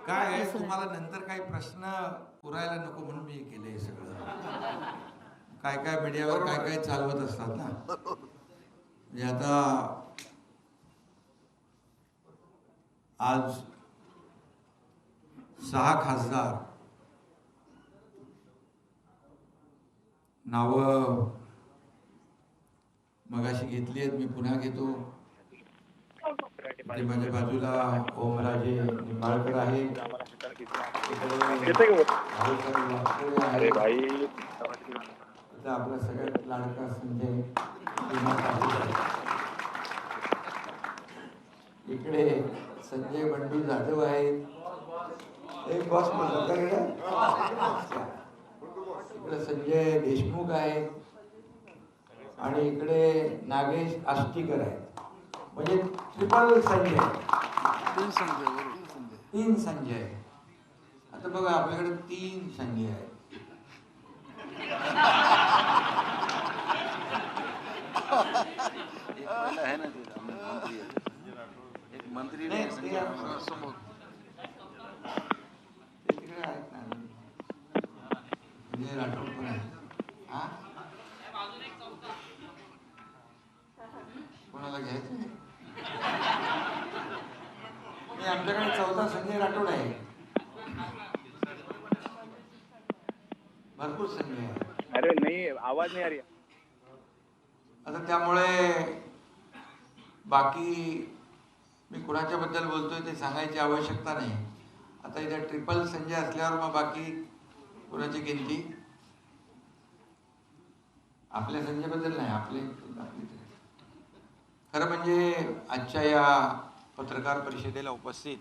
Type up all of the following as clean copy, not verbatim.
काय आहे तुम्हाला नंतर काही प्रश्न पुरायला नको म्हणून मी केलंय सगळं. काय काय मीडियावर काय काय चालवत असतात ना. म्हणजे आता आज 6 खासदार नावं मगाशी घेतली आहेत, मी पुन्हा घेतो. ते माझ्या बाजूला ओमराजे निंबाळकर आहेत, अरे भाई आपला सगळ्यात लाडका संजय, इकडे संजय बंडू जाधव आहेत, एक बॉस इकडे संजय देशमुख आहेत आणि इकडे नागेश आष्टीकर आहेत. म्हणजे ट्रिपल संजय, तीन संजय. आता बघा आपल्याकडे 3 संजय आहेत. है ना मंत्री, एक मंत्री नाही, संजय समोर तिकडे आहेत ना, संजय राठोड पण आहे. हा कोणाला घ्यायचं नाही. आमच्याकडे 4था संजय राठोड आहे, भरपूर संजय आहे. अरे नहीं आवाज नहीं आ रही. आता त्यामुळे बाकी मी कुणाच्या बद्दल बोलतोय ते सांगायची आवश्यकता नाही. आता इथे ट्रिपल संजय असल्यावर मग बाकी कुणाची गिनती आपल्या संजय बद्दल नाही, आपली खरं म्हणजे आजच्या या पत्रकार परिषदेला उपस्थित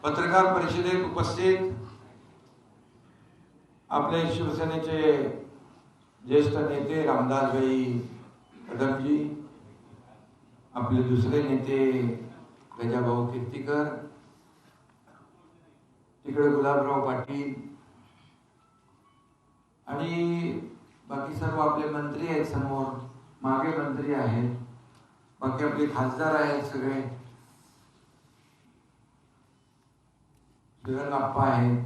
पत्रकार परिषदेत उपस्थित आपले शिवसेनेचे ज्येष्ठ नेते रामदासभाई कदमजी, आपले दुसरे नेते गजाभाऊ कीर्तीकर, तिकडे गुलाबराव पाटील आणि बाकी सर्व आपले मंत्री आहेत, समोर मागे मंत्री आहेत, बाकी आपले खासदार आहेत, सगळे श्रीरंगाप्पा आहेत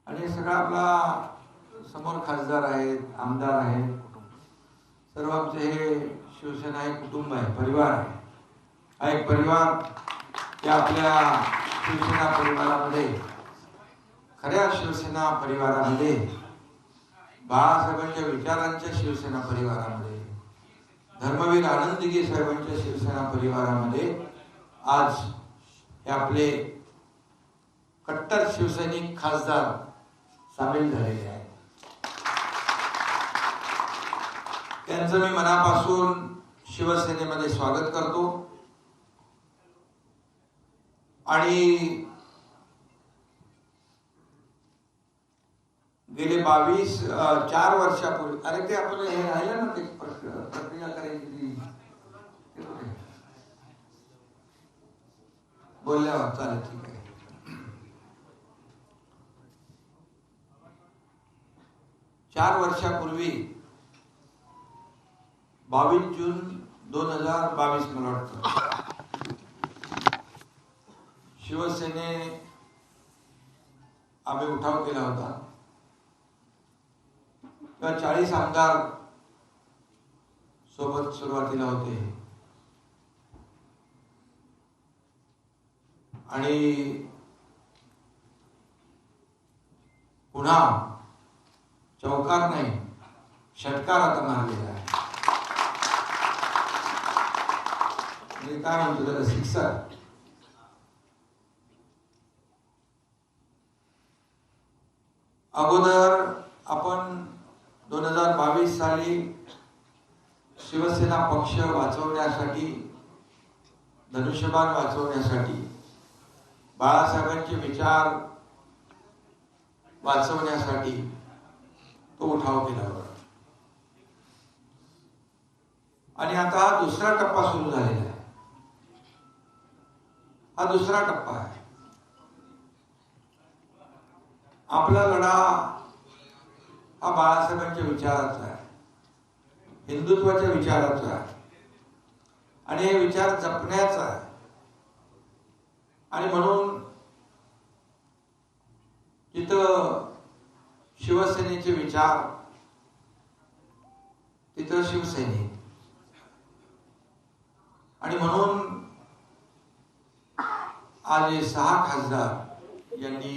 आणि सगळा आपला समोर खासदार आहेत, आमदार आहेत, सर्व आमचे हे शिवसेना हे कुटुंब आहे, परिवार आहे. हा एक परिवार त्या आपल्या शिवसेना परिवारामध्ये, खऱ्या शिवसेना परिवारामध्ये, बाळासाहेबांच्या विचारांच्या शिवसेना परिवारामध्ये, धर्मवीर आनंदगी साहेबांच्या शिवसेना परिवारामध्ये आज हे आपले कट्टर शिवसैनिक खासदार सामील झालेले आहेत. त्यांचं मी मनापासून शिवसेनेमध्ये स्वागत करतो आणि गेले 4 वर्षापूर्वी, अरे ते आपलं हे राहिलं ना, ते प्रक्रिया करायची बोलल्यावर चालेल, ठीक आहे. 4 वर्षापूर्वी 22 जून 2022 मला वाटतं, शिवसेने आम्ही उठाव केला होता. 40 आमदार सोबत सुरुवातीला होते आणि पुन्हा चौकार नाही, षटकार आता मारलेला आहे. म्हणजे काय म्हणतो त्याला, सिक्सर. अगोदर आपण 2022 साली शिवसेना पक्ष वाचवण्यासाठी, धनुष्यबाण वाचवण्यासाठी, बाळासाहेबांचे विचार वाचवण्यासाठी तो उठाव केला होता. आणि आता हा दुसरा टप्पा सुरू झालेला आहे. हा दुसरा टप्पा आहे. आपला लढा हा बाळासाहेबांच्या विचाराचा आहे. हिंदुत्वाच्या विचाराचा आहे आणि हे विचार जपण्याचा आहे. आणि म्हणून जिथं शिवसेनेचे विचार तिथं शिवसैनिक. आणि म्हणून आज हे 6 खासदार यांनी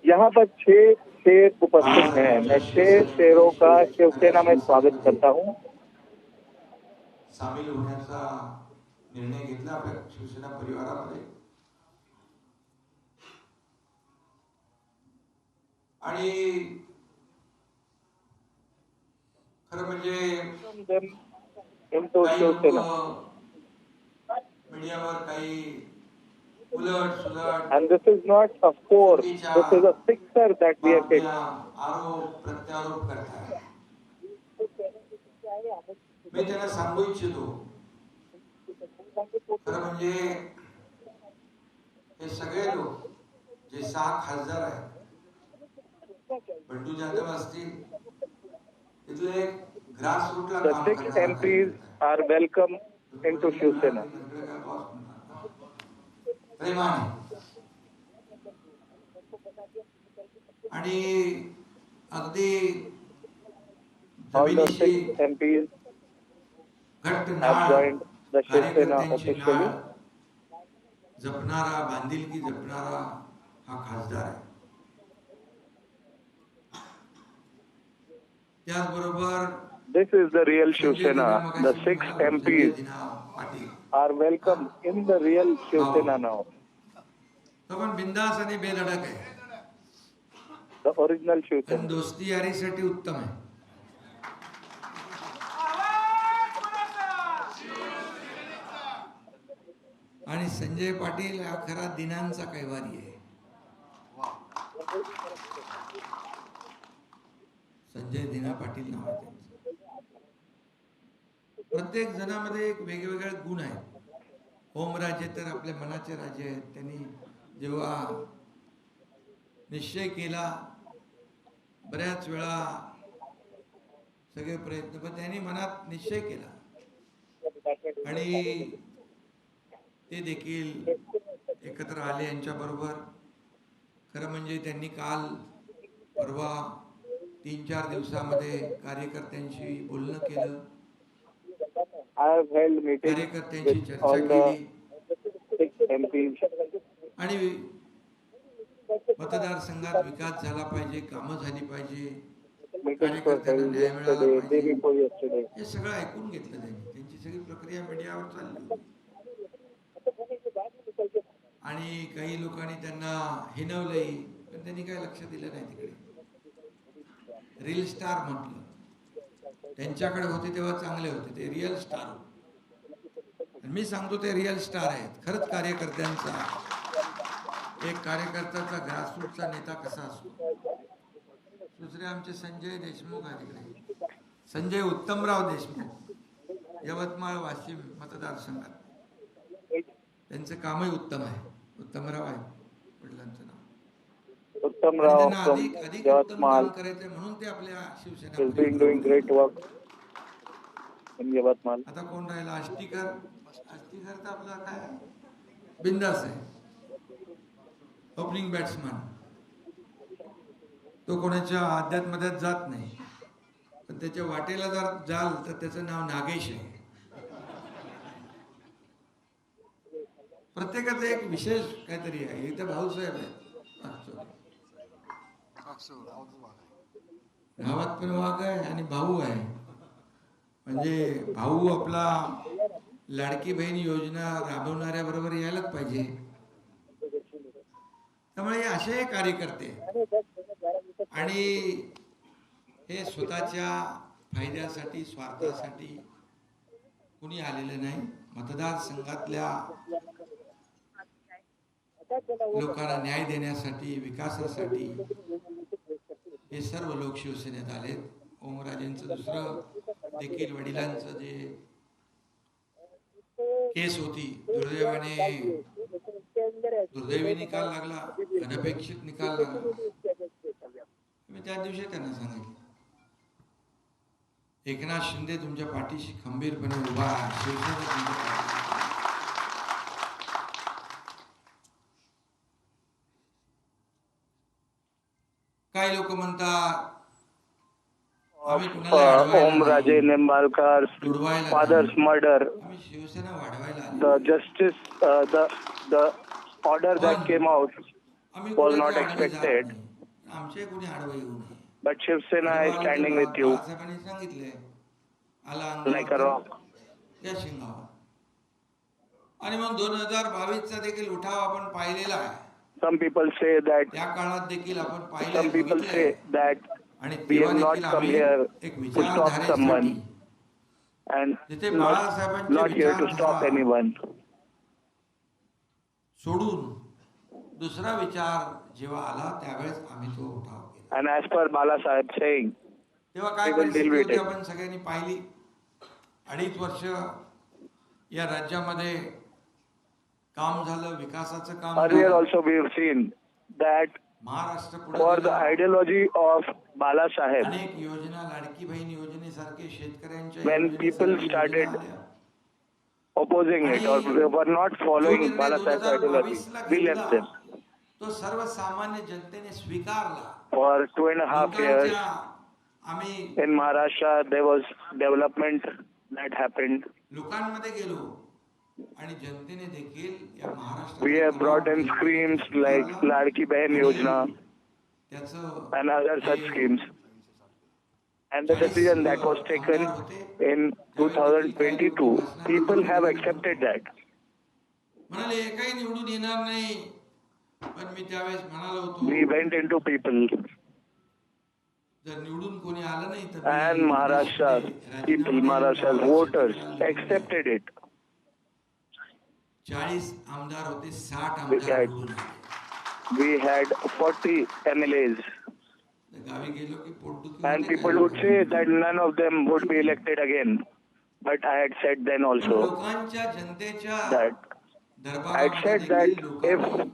यहाँ पर 6 शेर उपस्थित हैं. मैं 6 शेरों का शिवसेना में स्वागत करता हूँ. सामील होण्याचा निर्णय घेतला आपल्या शिवसेना परिवारामध्ये. आणि खरं म्हणजे into शिवसेना. मीडियावर काही उलट सुलट And this is not a four. This is a sixer that we have hit. आरोप प्रत्यारोप करताय. मी त्यांना सांगू इच्छितो, खरं म्हणजे हे सगळे लोक जे 6 खासदार आहेत, बंडू जाधव असतील, तिथले ग्रास रूटला The काम 6 MPs are welcome into Shiv Sena. प्रेमाने आणि अगदी All the जमिनीशी 6 MPs घट्ट have नाळ, joined the शिवसेना कार्यकर्त्यांची officially. नाळ जपणारा, बांधिलकी जपणारा हा खासदार आहे. त्याचबरोबर This is the real Shiv Sena. The 6 MPs Patil are welcome in the real Shiv Sena now. तो पण बिंदास आणि बेधडक आहे. The original पण शिवसेना. दोस्ती यारीसाठी उत्तम आहे. आणि संजय पाटील हा खरा दिनांचा कैवारी आहे. संजय दिना पाटील नाव आहे त्यांचं. प्रत्येक जणामध्ये एक वेगवेगळे गुण आहेत. ओमराजे तर आपल्या मनाचे राजे आहेत. त्यांनी जेव्हा निश्चय केला, बऱ्याच वेळा सगळे प्रयत्न, पण त्यांनी मनात निश्चय केला आणि ते देखील एकत्र आले यांच्या बरोबर. खरं म्हणजे त्यांनी काल परवा 3-4 दिवसामध्ये कार्यकर्त्यांशी बोलणं केलं, I have held meetings कार्यकर्त्यांची with चर्चा all the केली 6 MPs. आणि मतदारसंघात विकास झाला पाहिजे, कामं झाली पाहिजे, Meetings were कार्यकर्त्यांना held न्याय मिळाला yesterday, day पाहिजे, before yesterday. हे सगळं ऐकून घेतलं त्यांनी. त्यांची सगळी प्रक्रिया मीडियावर चालली होती. आणि काही लोकांनी त्यांना हिणवलंही, पण त्यांनी काय लक्ष दिलं नाही. तिकडे रील स्टार म्हटलं, त्यांच्याकडे होते तेव्हा चांगले होते, ते रिअल स्टार होते. मी सांगतो ते रिअल स्टार आहेत. खरंच कार्यकर्त्यांचा, एक कार्यकर्त्याचा ग्रासरूटचा नेता कसा असतो. दुसरे आमचे संजय देशमुख आहे तिकडे, संजय उत्तमराव देशमुख, यवतमाळ वाशिम मतदारसंघात. त्यांचं कामही उत्तम आहे. उत्तमराव आहे वडिलांचं नाव. Uttamrao त्यांना from अधिक उत्तम काम Yavatmal करायचंय म्हणून ते आपल्या Shiv Sena has been doing great work in Yavatmal. आता कोण राहिला? आष्टीकर. आष्टीकर तर आपला काय बिंदास आहे, ओपनिंग बॅट्समन. तो कोणाच्या अध्यात्मध्यात जात नाही, पण त्याच्या वाटेला जर जाल तर त्याचं नाव नागेश आहे. प्रत्येकाचं एक विशेष काहीतरी आहे. इथे भाऊसाहेब आहेत, गावात पण वाघ आहे आणि भाऊ आहे. म्हणजे भाऊ आपला लाडकी बहीण योजना राबवणाऱ्या बरोबर यायलाच पाहिजे. त्यामुळे असे कार्यकर्ते, आणि हे स्वतःच्या फायद्यासाठी, स्वार्थासाठी कुणी आलेलं नाही. मतदारसंघातल्या लोकांना न्याय देण्यासाठी, विकासासाठी हे सर्व लोक शिवसेनेत आलेत. ओमराजेंचं दुसरं देखील वडिलांचं जे केस होती, दुर्दैवी निकाल लागला, अनपेक्षित निकाल लागला. मी त्या दिवशी त्यांना सांगितलं, एकनाथ शिंदे तुमच्या पाठीशी खंबीरपणे उभा आहे. शिवसेना तुमच्या पाठीशी. काही लोक म्हणतात आम्ही कुणाला अडवायला Om नाही, Raje Nimbalkar's तुडवायला father's नाही. murder, आम्ही शिवसेना वाढवायला आलो. the justice, the order that came out आम्ही was not कुणाच्या आडवे जात expected. नाही. आमचे कोणी आडवे येऊ नये. but Shiv Sena is standing with you बाळासाहेबांनी सांगितलंय आला like a rock. या शिंगावर. आणि मग 2022 चा देखील उठाव आपण पाहिलेला आहे. Some people say that, त्या काळात देखील आपण some पाहिलंय, people say बघितलंय. that आणि we तेव्हा have not देखील come आम्ही here एक to stop विचारधारेसाठी someone and जिथे not बाळासाहेबांची here to stop विचारधारा anyone. सोडून दुसरा विचार जेव्हा आला त्यावेळेस आम्ही तो उठाव केला. And as per Bala Sahib saying, तेव्हा काय we will परिस्थिती deal with होती it. आपण सगळ्यांनी पाहिली. 2.5 वर्ष या राज्यामध्ये काम झालं, विकासाचं काम earlier झालं. also we have seen that Maharashtra पुढे for the गेला. ideology of Bala Sahib, अनेक योजना, लाडकी बहीण योजनेसारखे शेतकऱ्यांच्या when people योजनेसारख्या started योजना आल्या. opposing it or they were not जो following निर्णय Bala Sahib's ideology, 2022 ला we घेतला, left them. तो सर्वसामान्य जनतेने स्वीकारला. For 2.5 years लोकांच्या आम्ही in Maharashtra, there was development that happened. लोकांमध्ये गेलो आणि जनतेने देखील या महाराष्ट्रात We have brought in schemes like Ladki Behan Yojana त्याचं and other such schemes. And the decision that was taken in 2022, people have accepted that. म्हणाले एकही निवडून येणार नाही, पण मी त्यावेळेस म्हणालो होतो We went into people जर निवडून कोणी आलं नाही तर and Maharashtra's people, Maharashtra's voters accepted it. 40 आमदार होते, 60 We आमदार had, निवडून आले. we had 40 MLAs तर गावी गेलो की पोटदुखी and होते people काय? would say that none of them would be elected again. But I had said then पण also लोकांच्या जनतेच्या that I had दरबारामध्ये said that देखील if लोकांनी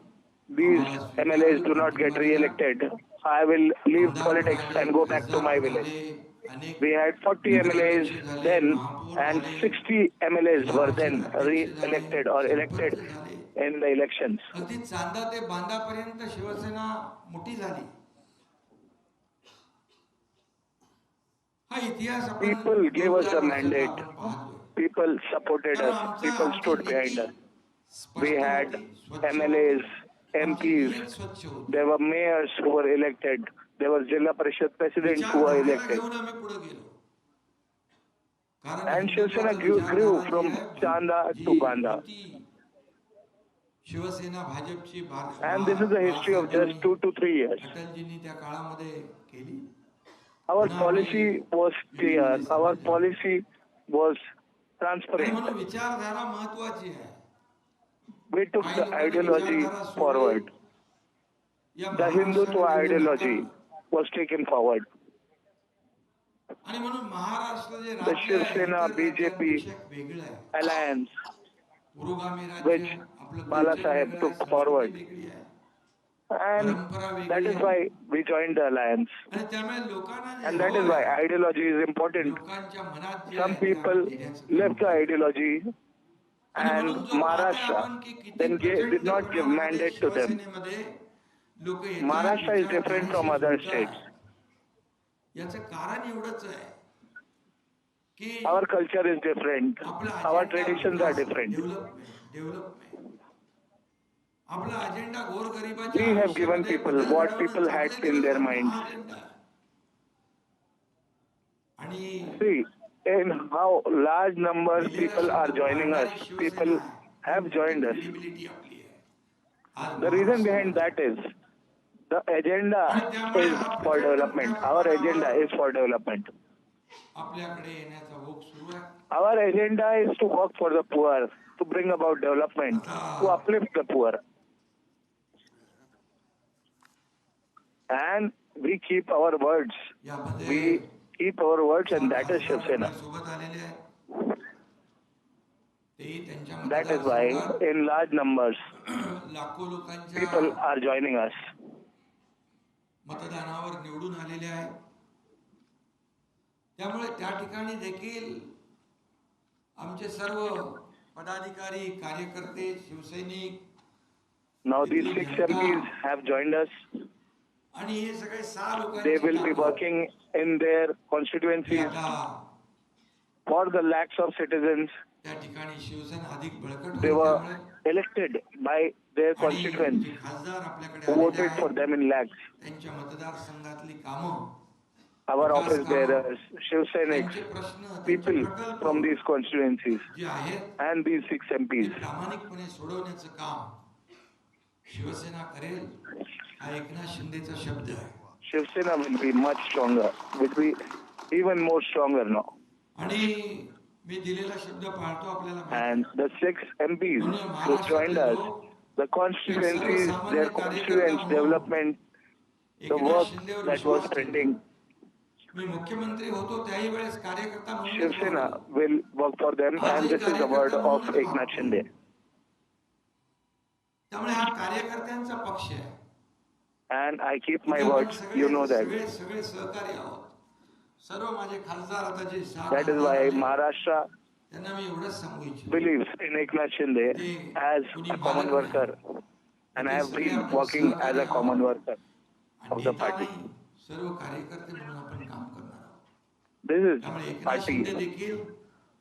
these MLAs do not get re-elected, I will leave आमदार politics झाले, and go back to my खासदार village. झाले, अनेक We had 40 MLAs नगराध्यक्ष झाले, then महापौर and झाले, 60 MLAs were then जिल्हा परिषद अध्यक्ष re-elected झाले, or elected सरपंच झाले. in the elections. अगदी चांदा ते बांधापर्यंत शिवसेना मोठी झाली. हा इतिहास आपण People gave us the 2000 mandate. आपण पाहतोय. People supported कारण us. आमचा- People आमची stood नीती behind us. स्पष्ट We had होती, स्वच्छ MLAs, होती. आमची MPs. नीयत स्वच्छ होती. There were mayors who were elected. There were Jilla Parishad presidents who were विचारधारेला elected. घेऊन आम्ही पुढे गेलो. कारण And Shiv Sena हिंदुत्वाचं grew विचारधारा from जी आहे, Chanda जी to Banda. होती, शिवसेना भाजपची And this is the history of just 2 to 3 years. अटलजींनी त्या काळामध्ये केली. Our policy was clear. Our policy was आणि transparent. म्हणून विचारधारा महत्वाची आहे. We took काही the लोकांनी ideology विचारधारा सोडली. forward. या The Hindutva महाराष्ट्राला घेऊन ideology आता- was taken forward. आणि म्हणून महाराष्ट्र जे The राज्य Shiv आहे, Sena, इतर BJP राज्यांपेक्षा एक वेगळं आहे. alliance पुरोगामी राज्य, which आपलं Bala culture Sahib वेगळं आहे, took संस्कृती forward. वेगळी आहे. and परंपरा वेगळी that is आहे. why we joined the alliance. आणि त्यामुळे लोकांना जे And that is हवं why आहे, ideology is important. लोकांच्या मनात जे Some आहे, ते people आपण देण्याचं काम left the करतो. ideology आणि and म्हणून जो पाहताय Maharashtra आपण की किती then प्रचंड did not give प्रमाणामध्ये mandate to them. शिवसेनेमध्ये लोक येतात, Maharashtra is different from other विचारधाराशी states. जोडतात. याचं कारण एवढंच आहे की Our culture is different. आपला Our agenda traditions are Vikas, different. Development. आपला अजेंडा गोरगरिबाच्या We have given आयुष्यामध्ये people बदल what घडवणं, people had चांगले in their दिवस minds. हा अजेंडा आहे. आणि See, in how large numbers people are joining us, people have joined us. credibility आपली आहे. आज The reason behind that is the agenda is for development. Our agenda is for development. आपल्याकडे येण्याचा ओघ सुरू आहे. Our agenda is to work for the poor, to bring about development, to uplift the poor. And we keep our words. यामध्ये We keep our words and that is Shiv Sena. सोबत आलेले आहे. तेही त्यांच्या That is why मतदारसंघात in large numbers लाखो लोकांच्या people are joining us. मतदानावर निवडून आलेले आहे. त्यामुळे त्या ठिकाणी देखील आमचे सर्व पदाधिकारी, कार्यकर्ते, शिवसैनिक, Now these 6 MPs have joined us. आणि हे सगळे 6 They लोकांची will be ताकद working in their हे constituencies आता for the lakhs of citizens. त्या ठिकाणी शिवसेना अधिक बळकट They होईल. were त्यामुळे elected by their आणि constituents जे खासदार आपल्याकडे who आलेले voted for आहेत them in lakhs. त्यांच्या मतदारसंघातली कामं, Our विकास office कामं, bearers, Shiv Sainiks, त्यांचे प्रश्न, त्यांचे people प्रकल्प from these constituencies जे आहेत and these 6 ते MPs. प्रामाणिकपणे सोडवण्याचं काम शिवसेना करेल, हा एकनाथ शिंदेचा शब्द आहे. Shiv Sena will be much stronger, will be even more stronger now. आणि मी दिलेला शब्द पाळतो. आपल्याला माहिती And the 6 MPs who joined us, the constituencies, their constituents development, आहे. the Eknath work शिंदेवर that was विश्वास ठेवतो. pending, मी मुख्यमंत्री होतो त्याही वेळेस कार्यकर्ता म्हणून Shiv Sena will work for them, and this is the word of Eknath Shinde. त्यामुळे हा कार्यकर्त्यांचा पक्ष आहे. And I keep my आपण words, you know that. सगळे सहकारी आहोत. सर्व माझे खासदार आता जे 6 That is why Maharashtra त्यांना मी एवढंच सांगू इच्छितो. believes in Eknath Shinde as a common worker, and I have been working as a common worker of the party. सर्व कार्यकर्ते म्हणून आपण काम करणार आहोत. This is त्यामुळे एकनाथ party शिंदे देखील of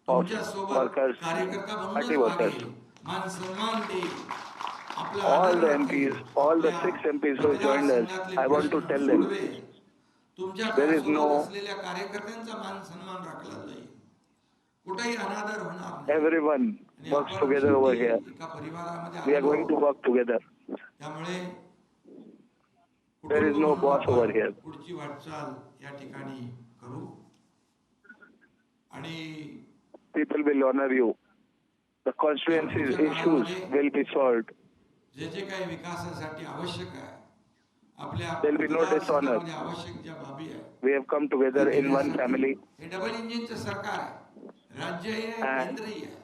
तुमच्या सोबत workers, कार्यकर्ता party म्हणूनच workers. वागेल, मान सन्मान देईल. आपला All आदर the राखेल. MPs, all the 6 MPs who joined us, I want to tell them, सोडवेल. तुमच्या there is सोबत no- असलेल्या कार्यकर्त्यांचा मान सन्मान राखला जाईल. कुठेही अनादर होणार नाही. everyone आणि works आपण together over शेवटी here. एका परिवारामध्ये We are आलो. going to work together. त्यामुळे There is no boss over here. पुढची वाटचाल या ठिकाणी करू. आणि People will honor you. The constituencies issues will be solved. जे जे काही विकासासाठी आवश्यक आहे, आपल्या There will be no dishonor. मतदारसंघामध्ये आवश्यक ज्या बाबी आहेत, We have come together in one family. हे डबल इंजिनचं सरकार आहे. राज्यही आहे, केंद्रही आहे.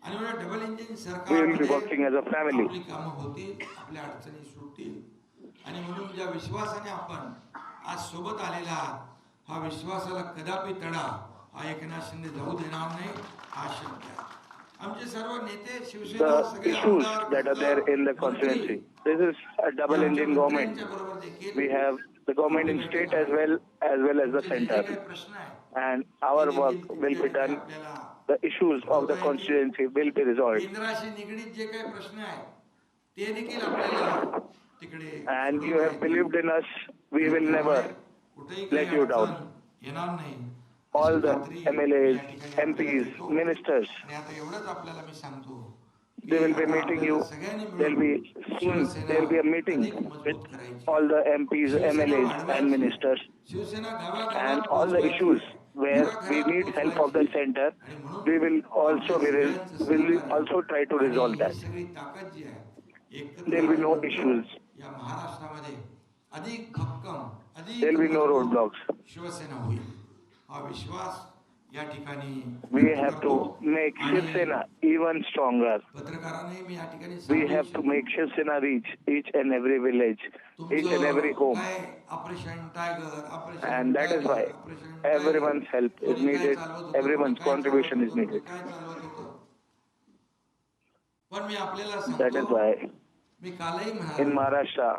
आणि म्हणून double engine We will be सरकारमध्ये working as a family. आपली कामं होतील, आपल्या अडचणी सुटतील. आणि म्हणून ज्या विश्वासाने आपण आज सोबत आलेला आहात, हा विश्वासाला कदापि तडा हा एकनाथ शिंदे जाऊ देणार नाही, हा शब्द आहे. आमचे सर्व नेते, शिवसेना, The सगळे issues आमदार, that are there in the constituency. This is a double engine government. बरोबर देखील We have the government in state as well as the जे center. काही प्रश्न आहे, And our work will be done. आपल्याला The issues of the constituency will be resolved. केंद्राशी निगडीत जे काही प्रश्न आहेत ते देखील आपल्याला तिकडे And you have believed in us. We will never कुठेही let काही you down. अडचण येणार नाही. All the खात्री MLAs, या ठिकाणी आपल्याला MPs, देतो. ministers, आणि आता एवढंच आपल्याला मी सांगतो की they will be आता meeting you. आपल्याला सगळ्यांनी There will मिळून be soon. Shiv Sena There will be a meeting अधिक मजबूत with करायची. all the MPs, MLAs, and ministers, Shiv Sena गावागावात and all the पोहोचवायची. issues where we घराघरात need help of the पोहोचवायची. center. आणि म्हणून We will also आपल्या सगळ्यांचं will सहकार्य also try to आणि resolve ही that. सगळी ताकद जी आहे, एकत्र There will be no आल्यानंतर issues. या महाराष्ट्रामध्ये अधिक भक्कम, अधिक There will be no मजबूत roadblocks. शिवसेना होईल, हा विश्वास या ठिकाणी We have to make Shiv Sena even stronger. पत्रकारांनी मी या ठिकाणी We have to make Shiv Sena reach each and every village, each and every home. Operation tiger, operation And that is why everyone's help is needed, everyone's contribution is needed. काय चालवत होतं? पण मी आपल्याला That is सांगतो, why मी कालही in म्हणालो, Maharashtra